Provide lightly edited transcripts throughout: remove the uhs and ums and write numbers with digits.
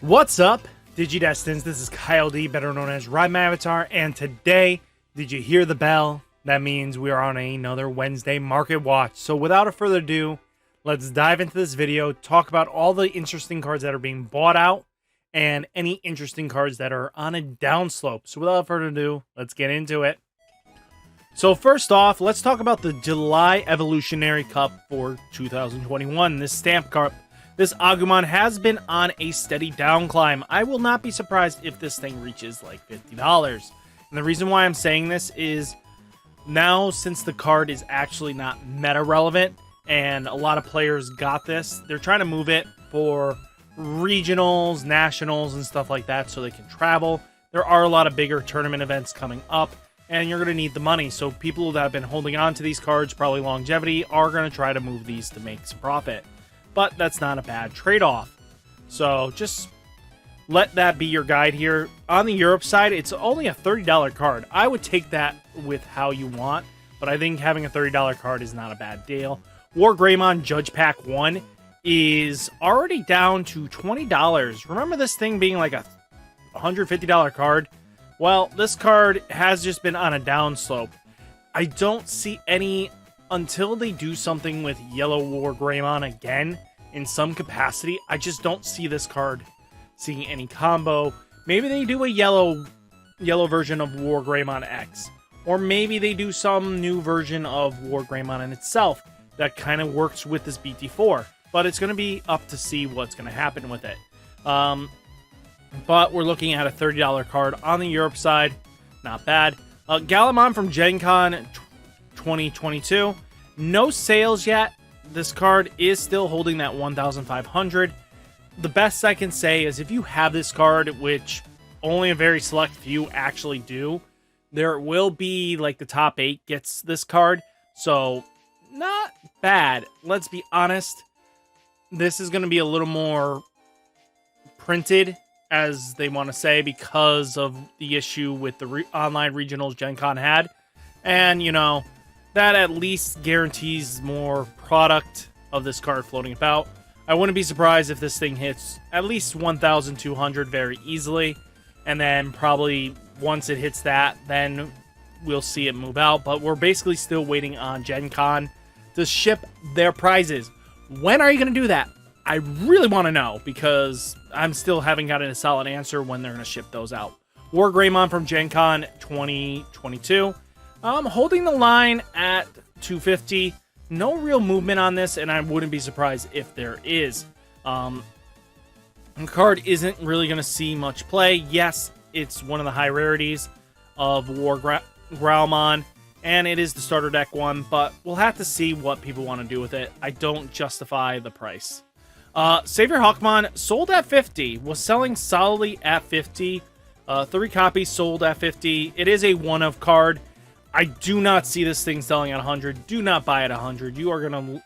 What's up, Digidestins? This is Kyle D, better known as RideMyAvatar, and today, did you hear the bell? That means we are on another Wednesday market watch. So without a further ado, let's dive into this video, talk about all the interesting cards that are being bought out, and any interesting cards that are on a downslope. So without further ado, let's get into it. So first off, let's talk about the July Evolutionary Cup for 2021. This stamp card, this Agumon has been on a steady down climb. I will not be surprised if this thing reaches like $50. And the reason why I'm saying this is now, since the card is actually not meta relevant and a lot of players got this, they're trying to move it for regionals, nationals, and stuff like that so they can travel. There are a lot of bigger tournament events coming up, and you're going to need the money. So people that have been holding on to these cards, probably longevity, are going to try to move these to make some profit. But that's not a bad trade-off. So just let that be your guide here. On the Europe side, it's only a $30 card. I would take that with how you want, but I think having a $30 card is not a bad deal. War Greymon Judge Pack 1 is already down to $20. Remember this thing being like a $150 card? Well, this card has just been on a downslope. I don't see any, until they do something with Yellow War Greymon again in some capacity, I just don't see this card seeing any combo. Maybe they do a yellow version of War Greymon X, or maybe they do some new version of War Greymon in itself that kind of works with this BT4, but it's going to be up to see what's going to happen with it. But we're looking at a $30 card on the Europe side. Not bad. Galamon from Gen Con 2022. No sales yet. This card is still holding that 1,500. The best I can say is if you have this card, which only a very select few actually do, there will be like the top 8 gets this card. So not bad. Let's be honest. This is going to be a little more printed, as they want to say, because of the issue with the online regionals Gen Con had. And, you know, that at least guarantees more product of this card floating about. I wouldn't be surprised if this thing hits at least 1,200 very easily. And then probably once it hits that, then we'll see it move out. But we're basically still waiting on Gen Con to ship their prizes. When are you going to do that? I really want to know, because I'm still haven't gotten a solid answer when they're going to ship those out. War Greymon from Gen Con 2022. Holding the line at 250. No real movement on this, and I wouldn't be surprised if there is. The card isn't really going to see much play. Yes, it's one of the high rarities of War Growlmon, and it is the starter deck one, but we'll have to see what people want to do with it. I don't justify the price. Savior Hawkmon sold at 50, was selling solidly at 50. 3 copies sold at 50. It is a one-of card. I do not see this thing selling at 100. Do not buy at 100. You are going to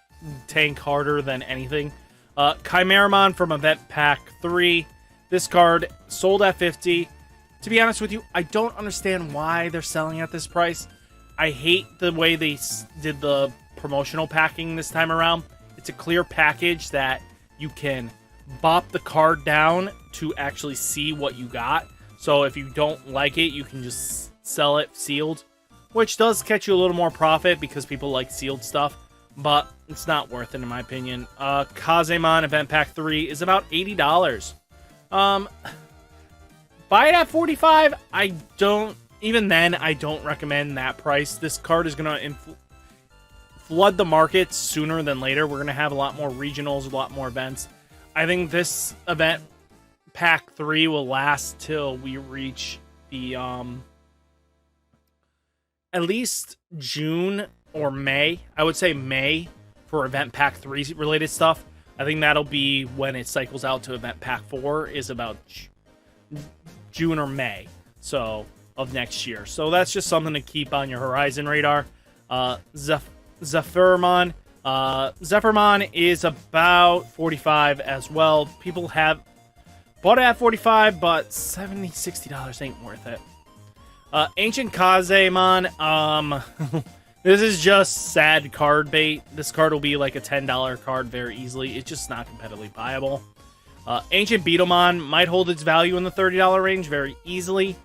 tank harder than anything. Chimeramon from Event Pack 3. This card sold at 50. To be honest with you, I don't understand why they're selling at this price. I hate the way they did the promotional packing this time around. It's a clear package that you can bop the card down to actually see what you got. So if you don't like it, you can just sell it sealed, which does catch you a little more profit because people like sealed stuff, but it's not worth it in my opinion. Kazemon Event Pack 3 is about $80. Buy it at 45. I don't, even then, I don't recommend that price. This card is going to flood the market sooner than later. We're going to have a lot more regionals, a lot more events. I think this Event Pack 3 will last till we reach the at least June or May. I would say May for Event Pack 3 related stuff. I think that'll be when it cycles out to Event Pack 4 is about June or May of next year. So that's just something to keep on your horizon radar. Zephyrmon. Zephyrmon is about 45 as well. People have bought it at 45, but $70, $60 ain't worth it. Ancient Kazemon. This is just sad card bait. This card will be like a $10 card very easily. It's just not competitively viable. Ancient Beetlemon might hold its value in the $30 range very easily.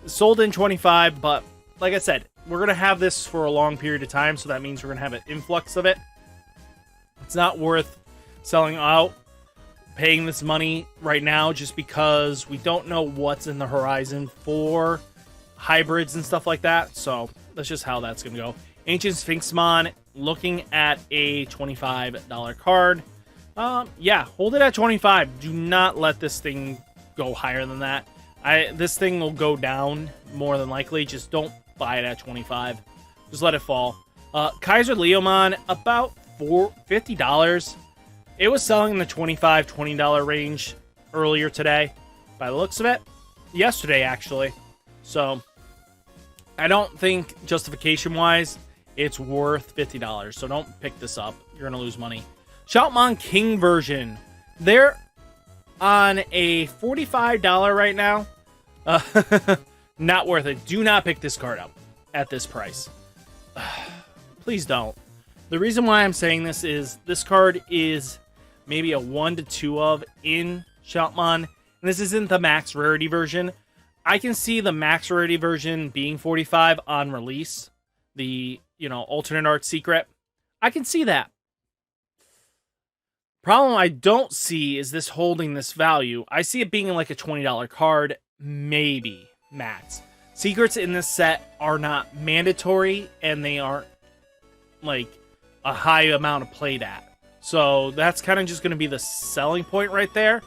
Sold in 25, but like I said, we're going to have this for a long period of time, so that means we're going to have an influx of it. It's not worth selling out, paying this money right now, just because we don't know what's in the horizon for hybrids and stuff like that. So that's just how that's going to go. Ancient Sphinxmon, looking at a $25 card. Yeah, hold it at 25. Do not let this thing go higher than that. This thing will go down more than likely. Just don't buy it at 25. Just let it fall. Kaiser Leomon, about $50. It was selling in the $25, $20 range earlier today, by the looks of it. Yesterday, actually. So, I don't think, justification-wise, it's worth $50. So don't pick this up. You're going to lose money. Shoutmon King version. They're on a $45 right now. Not worth it. Do not pick this card up at this price. Please don't. The reason why I'm saying this is this card is maybe a 1 to 2 of in Shoutmon. And this isn't the max rarity version. I can see the max rarity version being 45 on release. The, alternate art secret. I can see that. Problem I don't see is this holding this value. I see it being like a $20 card, maybe max. Secrets in this set are not mandatory, and they aren't like a high amount of played at. So that's kind of just going to be the selling point right there.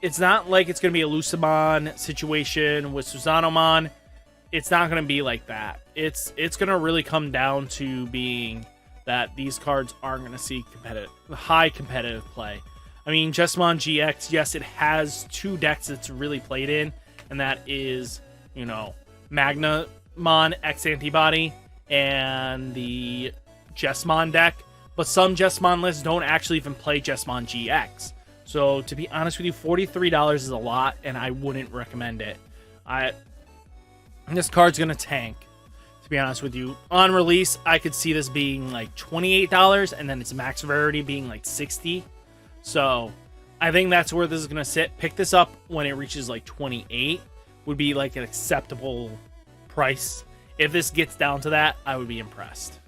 It's not like it's going to be a Lucimon situation with Susanomon. It's not going to be like that. It's going to really come down to being that these cards aren't going to see high competitive play. I mean, Jessamon GX, yes, it has 2 decks it's really played in, and that is, Magnamon X Antibody and the Jessamon deck. But some Jessamon lists don't actually even play Jessamon GX. So, to be honest with you, $43 is a lot, and I wouldn't recommend it. This card's going to tank, to be honest with you. On release, I could see this being like $28, and then its max rarity being like $60. So, I think that's where this is going to sit. Pick this up when it reaches like 28. Would be like an acceptable price. If this gets down to that, I would be impressed.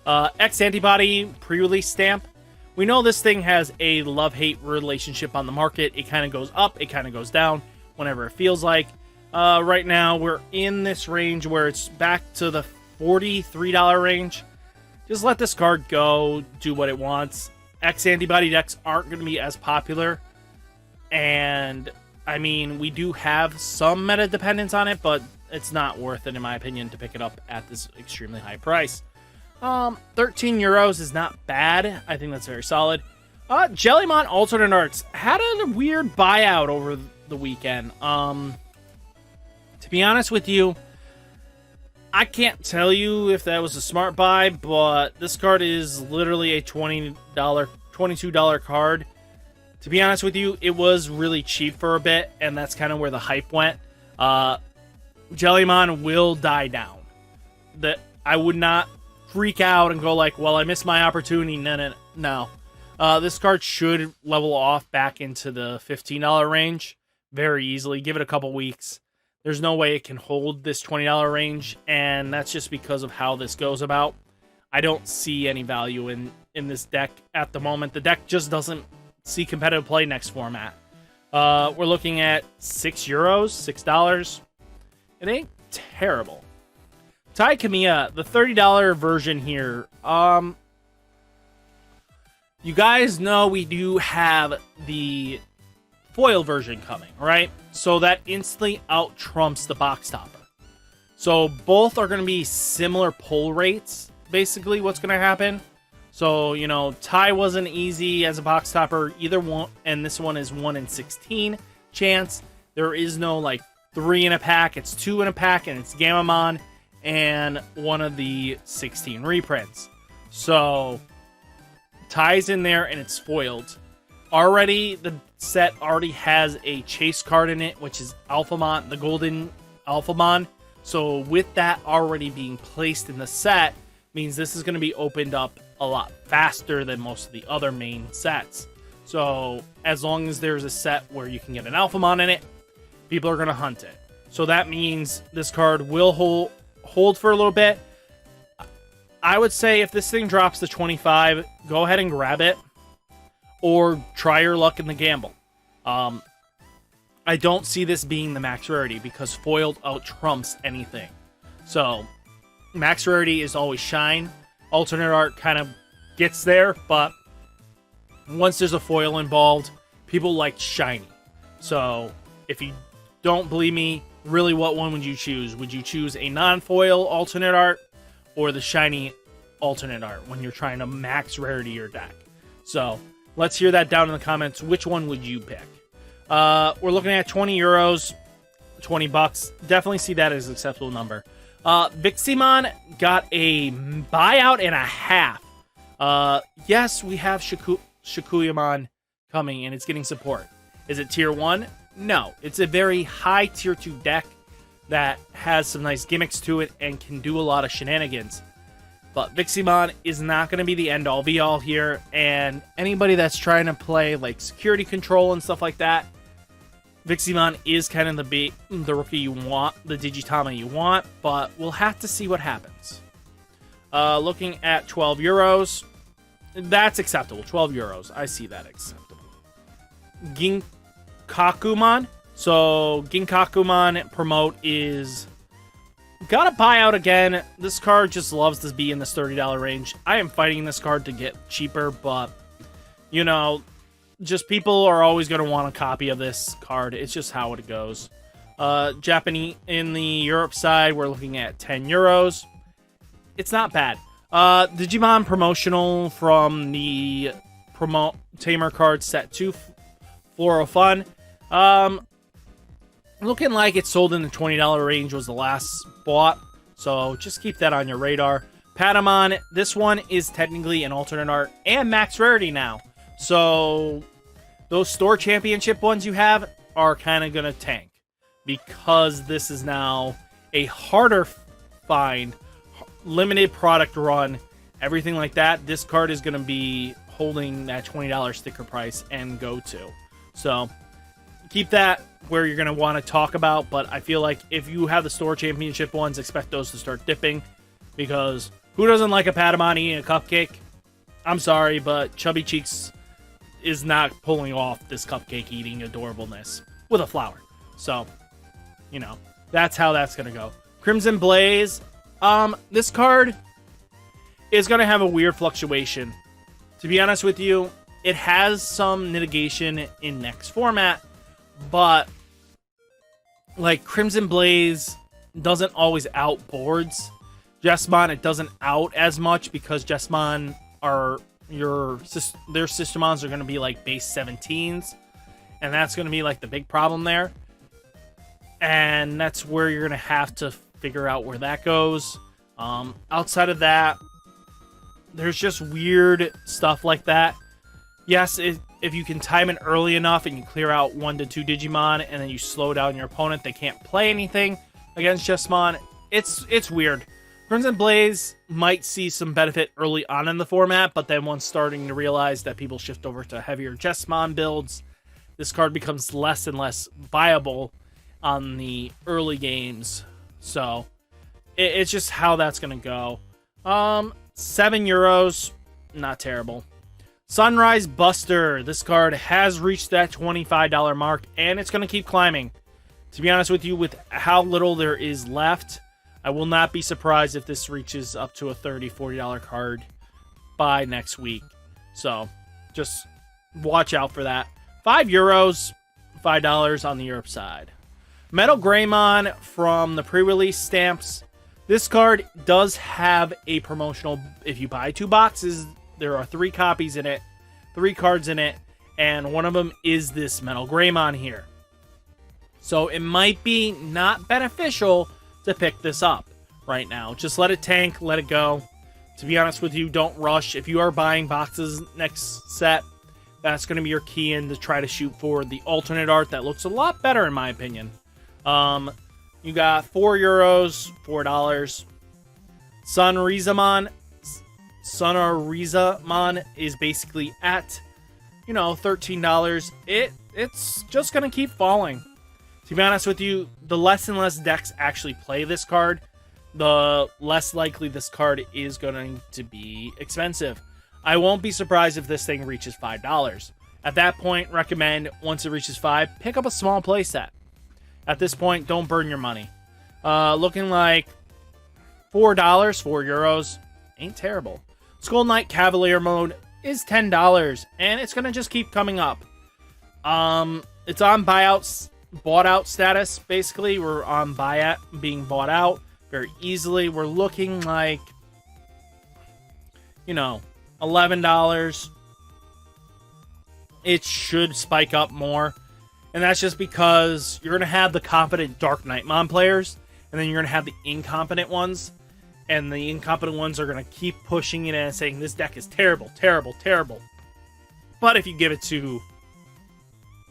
X Antibody pre-release stamp. We know this thing has a love-hate relationship on the market. It kind of goes up, it kind of goes down whenever it feels like. Right now, we're in this range where it's back to the $43 range. Just let this card go, do what it wants. X Antibody decks aren't going to be as popular. And, I mean, we do have some meta dependence on it, but it's not worth it, in my opinion, to pick it up at this extremely high price. 13 euros is not bad. I think that's very solid. Jellymon Alternate Arts had a weird buyout over the weekend. To be honest with you, I can't tell you if that was a smart buy, but this card is literally a $22 card. To be honest with you, it was really cheap for a bit, and that's kind of where the hype went. Jellymon will die down. I would not freak out and go like, well, I missed my opportunity. No. This card should level off back into the $15 range very easily. Give it a couple weeks. There's no way it can hold this $20 range, and that's just because of how this goes about. I don't see any value in this deck at the moment. The deck just doesn't see competitive play next format. We're looking at €6, $6. It ain't terrible. Tai Kamiya, the $30 version here. You guys know we do have the foil version coming, right? So that instantly out-trumps the box topper. So both are going to be similar pull rates, basically what's going to happen. So, Tai wasn't easy as a box topper, either one, and this one is 1 in 16 chance. There is no, 3 in a pack, it's 2 in a pack, and it's Gamamon and one of the 16 reprints. So, Tai's in there, and it's foiled. Already, the set already has a chase card in it, which is Alphamon, the golden Alphamon. So with that already being placed in the set, means this is going to be opened up a lot faster than most of the other main sets. So as long as there's a set where you can get an Alphamon in it, people are going to hunt it. So that means this card will hold for a little bit. I would say if this thing drops to 25, go ahead and grab it. Or try your luck in the gamble. I don't see this being the max rarity because foiled out trumps anything. So max rarity is always shine. Alternate art kind of gets there, but once there's a foil involved, people like shiny. So if you don't believe me, really what one would you choose? Would you choose a non-foil alternate art or the shiny alternate art when you're trying to max rarity your deck? So let's hear that down in the comments. Which one would you pick? We're looking at 20 euros, 20 bucks. Definitely see that as an acceptable number. Viximon got a buyout and a half. Yes, we have Shikuyamon coming, and it's getting support. Is it tier 1? No. It's a very high tier 2 deck that has some nice gimmicks to it and can do a lot of shenanigans. But Viximon is not going to be the end-all, be-all here, and anybody that's trying to play like security control and stuff like that, Viximon is kind of the rookie you want, the Digitama you want, but we'll have to see what happens. Looking at 12 euros, that's acceptable. 12 euros, I see that acceptable. Ginkakumon. So Ginkakumon promote is got a buyout again. This card just loves to be in this $30 range. I am fighting this card to get cheaper, but you know, just people are always going to want a copy of this card. It's just how it goes. Japanese in the Europe side, we're looking at 10 euros. It's not bad. Digimon promotional from the Tamer card set 2, Floral Fun. Looking like it sold in the $20 range was the last bought, so just keep that on your radar. Patamon, this one is technically an alternate art and max rarity now. So those store championship ones you have are kind of going to tank because this is now a harder find, limited product run, everything like that. This card is going to be holding that $20 sticker price and go to. So keep that where you're going to want to talk about, but I feel like if you have the store championship ones, expect those to start dipping because who doesn't like a Patamon eating a cupcake? I'm sorry, but Chubby Cheeks is not pulling off this cupcake eating adorableness with a flower. So, you know, that's how that's going to go. Crimson Blaze. This card is going to have a weird fluctuation. To be honest with you, it has some mitigation in next format, but like Crimson Blaze doesn't always out boards. Jessamon, it doesn't out as much because Jessamon are their Systemons are going to be like base 17s, and that's going to be like the big problem there. And that's where you're going to have to figure out where that goes. Outside of that, there's just weird stuff like that. Yes, if you can time it early enough and you clear out 1 to 2 Digimon and then you slow down your opponent, they can't play anything against Jessamon. It's weird. Crimson Blaze might see some benefit early on in the format, but then once starting to realize that people shift over to heavier Jessamon builds, this card becomes less and less viable on the early games. So it's just how that's going to go. 7 euros, not terrible. Sunrise Buster. This card has reached that $25 mark, and it's going to keep climbing. To be honest with you, with how little there is left, I will not be surprised if this reaches up to a $30, $40 card by next week. So just watch out for that. 5 euros, $5 on the Europe side. Metal Greymon from the pre-release stamps. This card does have a promotional, if you buy 2 boxes, there are 3 copies in it, 3 cards in it, and one of them is this Metal Greymon here. So it might be not beneficial to pick this up right now. Just let it tank, let it go. To be honest with you, don't rush. If you are buying boxes next set, that's going to be your key in to try to shoot for the alternate art that looks a lot better in my opinion. You got 4 euros, $4. Sunrizamon is basically at you know, $13, it's just going to keep falling. To be honest with you, the less and less decks actually play this card, the less likely this card is going to be expensive. I won't be surprised if this thing reaches $5. At that point, recommend once it reaches $5, pick up a small playset. At this point, don't burn your money. Looking like $4, €4, ain't terrible. Skull Knight Cavalier mode is $10, and it's gonna just keep coming up. It's on bought out status. Basically, we're on being bought out very easily. We're looking like, you know, $11. It should spike up more. And that's just because you're going to have the confident Dark Knightmon players, and then you're going to have the incompetent ones. And the incompetent ones are going to keep pushing it and saying, this deck is terrible, terrible, terrible. But if you give it to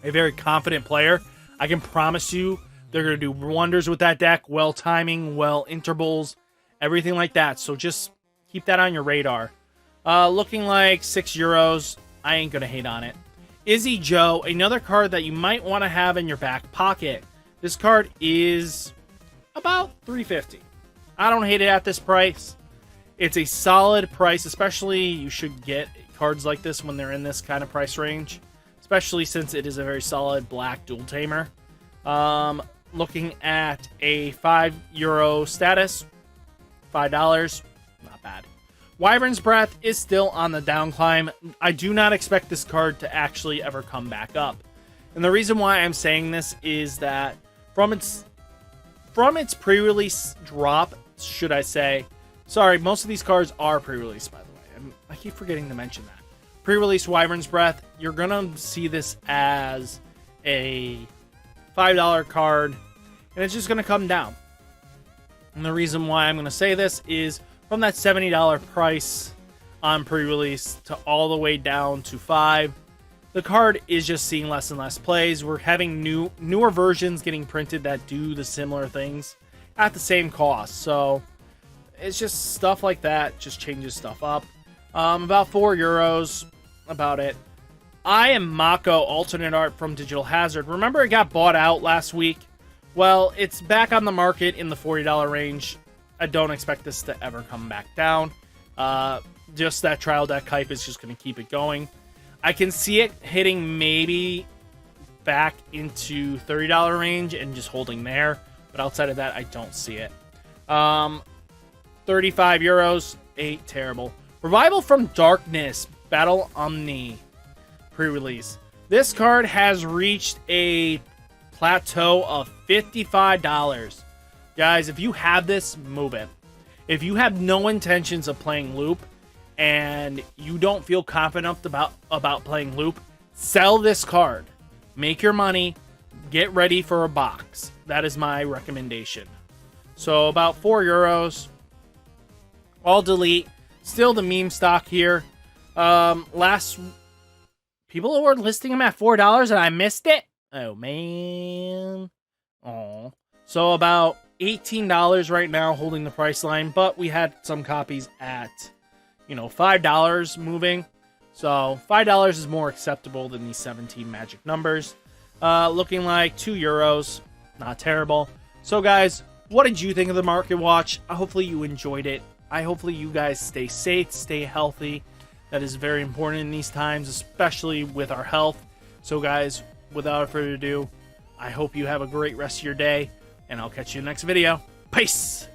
a very confident player, I can promise you they're going to do wonders with that deck. Well timing, well intervals, everything like that. So just keep that on your radar. Looking like €6. I ain't going to hate on it. Izzy Joe, another card that you might want to have in your back pocket. This card is about $3.50. I don't hate it at this price. It's a solid price, especially you should get cards like this when they're in this kind of price range, especially since it is a very solid black dual tamer. Looking at a €5 status, $5, not bad. Wyvern's Breath is still on the down climb. I do not expect this card to actually ever come back up. And the reason why I'm saying this is that from its pre-release drop, should I say, sorry, most of these cards are pre-release, by the way. I keep forgetting to mention that. Pre-release Wyvern's Breath, you're going to see this as a $5 card, and it's just going to come down. And the reason why I'm going to say this is from that $70 price on pre-release to all the way down to $5, the card is just seeing less and less plays. We're having newer versions getting printed that do the similar things at the same cost. So it's just stuff like that just changes stuff up. About €4, about it. I am Mako alternate art from Digital Hazard. Remember it got bought out last week? Well, it's back on the market in the $40 range. I don't expect this to ever come back down. Just that trial deck hype is just going to keep it going. I can see it hitting maybe back into $30 range and just holding there. But outside of that, I don't see it. €35, ain't terrible. Revival from Darkness, Battle Omni, pre-release. This card has reached a plateau of $55. Guys, if you have this, move it. If you have no intentions of playing Loop and you don't feel confident about playing Loop, sell this card. Make your money. Get ready for a box. That is my recommendation. So about €4. All delete. Still the meme stock here. People were listing them at $4 and I missed it. Oh, man. Oh. So about $18 right now holding the price line, but we had some copies at, $5 moving. So $5 is more acceptable than these 17 magic numbers. Looking like €2. Not terrible. So guys, what did you think of the Market Watch? Hopefully you enjoyed it. Hopefully you guys stay safe, stay healthy. That is very important in these times, especially with our health. So guys, without further ado, I hope you have a great rest of your day, and I'll catch you in the next video. Peace!